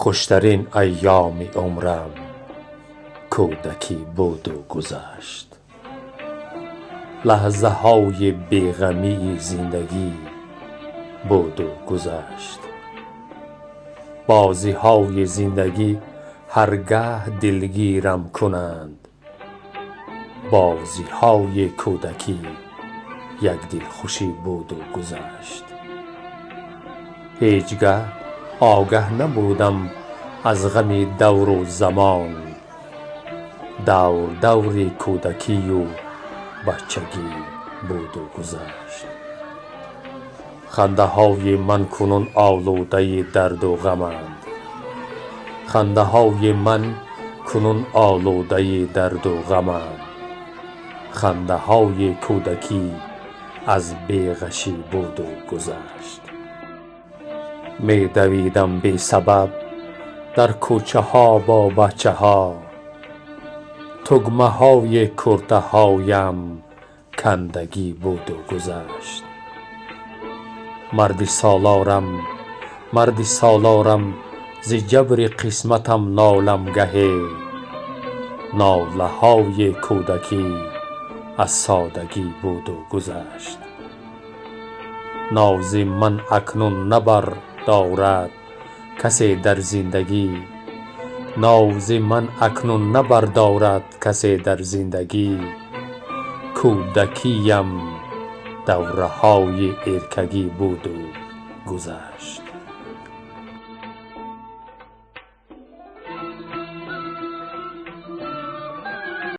خوشترین ایام عمرم کودکی بود و گذشت. لحظه های بیغمی زندگی بود و گذشت. بازی های زندگی هرگاه دلگیرم کنند. بازی های کودکی یک دلخوشی بود و گذشت. هیچگاه آگه نبودم از غم دور و زمان. دور دور کودکی و بچگی بود و گذشت. خنده های من کنون آلوده درد و غمند. خنده های من کنون آلوده درد و غمند. خنده های کودکی از بیغشی بود و گذشت. می دویدم بی سبب در کوچه ها با بچه ها. تگمه های کرته هایم کندگی بود و گذشت. مردی سالارم ز جبر قسمتم نالم گهی. ناله های کودکی از سادگی بود و گذشت. ناز من اکنون نبر دارد کسی در زندگی. ناز من اکنون نبردارد کسی در زندگی. کودکیم دوره های ارکگی بود و گذشت.